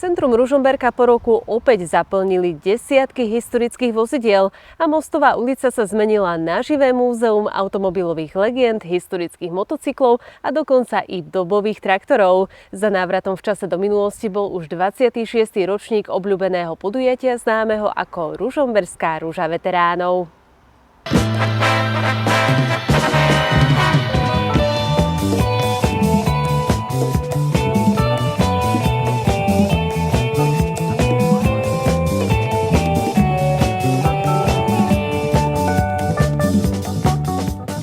Centrum Ružomberka po roku opäť zaplnili desiatky historických vozidiel a Mostová ulica sa zmenila na živé múzeum automobilových legend, historických motocyklov a dokonca i dobových traktorov. Za návratom v čase do minulosti bol už 26. ročník obľúbeného podujatia známeho ako Ružomberská rúža veteránov.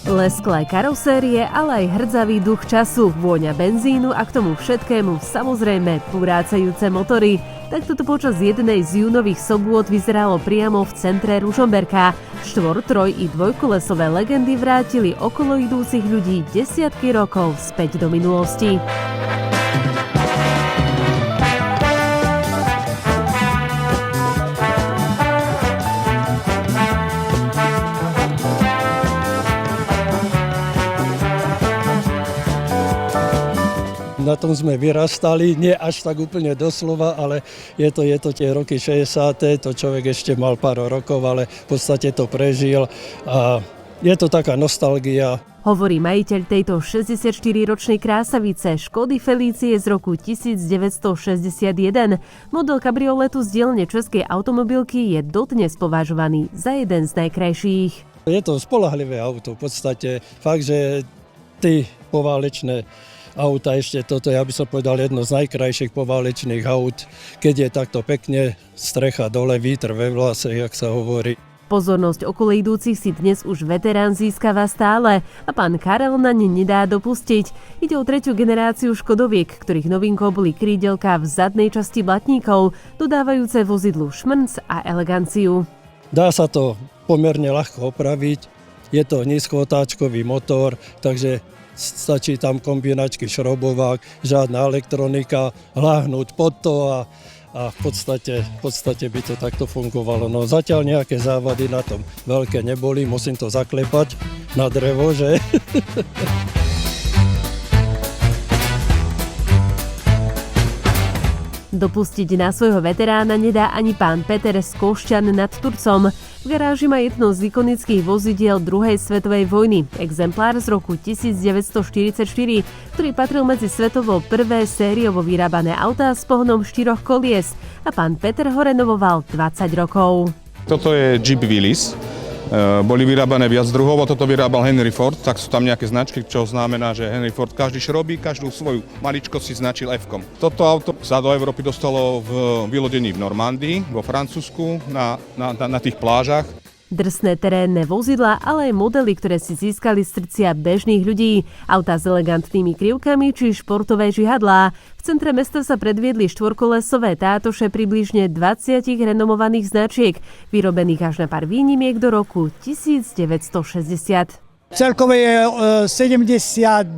Lesklé karosérie, ale aj hrdzavý duch času, vôňa benzínu a k tomu všetkému samozrejme purácajúce motory. Takto to počas jednej z júnových sobôt vyzeralo priamo v centre Ružomberka. Štvor-, troj- i dvojkolesové legendy vrátili okolo idúcich ľudí desiatky rokov späť do minulosti. Na tom sme vyrastali, nie až tak úplne doslova, ale je to tie roky 60. To človek ešte mal pár rokov, ale v podstate to prežil a je to taká nostalgia. Hovorí majiteľ tejto 64-ročnej krásavice Škody Felície z roku 1961. Model kabrioletu z dielne českej automobilky je dodnes považovaný za jeden z najkrajších. Je to spoľahlivé auto, v podstate fakt, že poválečné auta, ešte toto, ja by som povedal, jedno z najkrajších poválečných aut, keď je takto pekne, strecha dole, vítr ve vlase, jak sa hovorí. Pozornosť okolo idúcich si dnes už veterán získava stále a pán Karel na ne nedá dopustiť. Ide o tretiu generáciu Škodoviek, ktorých novinkou boli krídelka v zadnej časti blatníkov, dodávajúce vozidlu šmrnc a eleganciu. Dá sa to pomerne ľahko opraviť, je to nízkootáčkový motor, takže stačí tam kombinačky, šrobovák, žiadna elektronika, hláhnúť pod to a v podstate by to takto fungovalo. No zatiaľ nejaké závady na tom veľké neboli, musím to zaklepať na drevo, že? Dopustiť na svojho veterána nedá ani pán Peter z Košťan nad Turcom. V garáži má jedno z ikonických vozidiel druhej svetovej vojny, exemplár z roku 1944, ktorý patril medzi svetovo prvé sériovo vyrábané autá s pohonom 4 kolies a pán Peter ho renovoval 20 rokov. Toto je Jeep Willys. Boli vyrábané viac druhov a toto vyrábal Henry Ford, tak sú tam nejaké značky, čo znamená, že Henry Ford každý šrobí, každú svoju maličkosť si značil F-kom. Toto auto sa do Európy dostalo v vylodení v Normandii, vo Francúzsku, na tých plážach. Drsné terénne vozidlá, ale aj modely, ktoré si získali srdcia bežných ľudí. Autá s elegantnými krivkami či športové žihadlá. V centre mesta sa predviedli štvorkolesové tátoše približne 20 renomovaných značiek, vyrobených až na pár výnimiek do roku 1960. Celkové je 79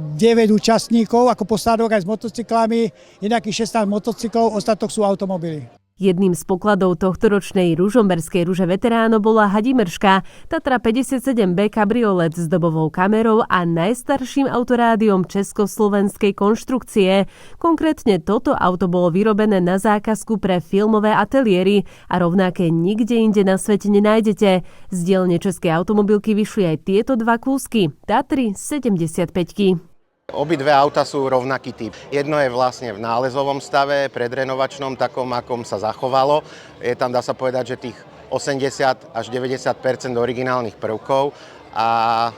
účastníkov ako posádok aj s motocyklami, je nejakých 16 motocyklov, ostatok sú automobily. Jedným z pokladov tohtoročnej Ružomberskej rúže veteránov bola Hadimrška, Tatra 57B kabriolet s dobovou kamerou a najstarším autorádiom československej konštrukcie. Konkrétne toto auto bolo vyrobené na zákazku pre filmové ateliéry a rovnaké nikde inde na svete nenájdete. Z dielne českej automobilky vyšli aj tieto dva kúsky, Tatry 75-ky. Obidve auta sú rovnaký typ. Jedno je vlastne v nálezovom stave, predrenovačnom, takom, akom sa zachovalo. Je tam, dá sa povedať, že tých 80 až 90% originálnych prvkov a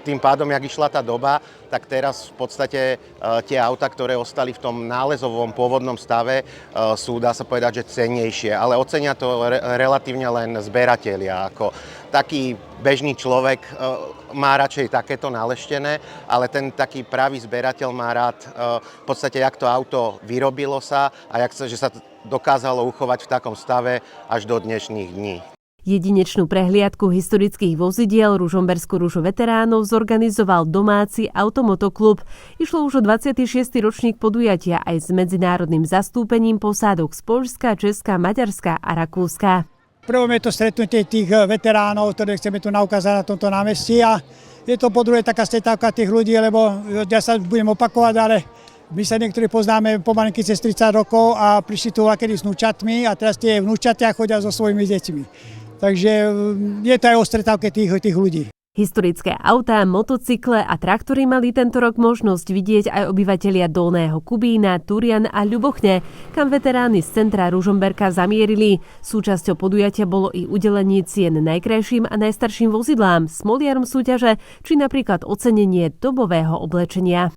tým pádom, jak išla tá doba, tak teraz v podstate tie auta, ktoré ostali v tom nálezovom pôvodnom stave, sú, dá sa povedať, že cennejšie. Ale ocenia to relatívne len zberatelia. Ako taký bežný človek má radšej takéto naleštené, ale ten taký pravý zberateľ má rád v podstate, jak to auto vyrobilo sa a že sa dokázalo uchovať v takom stave až do dnešných dní. Jedinečnú prehliadku historických vozidiel Ružomberskú rúžu veteránov zorganizoval domáci automotoklub. Išlo už o 26. ročník podujatia aj s medzinárodným zastúpením posádok z Poľska, Česka, Maďarska a Rakúska. Prvom je to stretnutie tých veteránov, ktoré chceme tu naukázať na tomto námestí a je to po druhé taká stretávka tých ľudí, lebo ja sa budem opakovať, ale My sa niektorí poznáme pomalinky cez 30 rokov a prišli tu kedy s vnúčatmi a teraz tie vnúčatia chodia so svojimi deťmi. Takže je to aj o stretávke tých ľudí. Historické autá, motocykle a traktory mali tento rok možnosť vidieť aj obyvatelia Dolného Kubína, Turian a Ľubochne, kam veteráni z centra Ružomberka zamierili. Súčasťou podujatia bolo i udelenie cien najkrajším a najstarším vozidlám, smoliarom súťaže či napríklad ocenenie dobového oblečenia.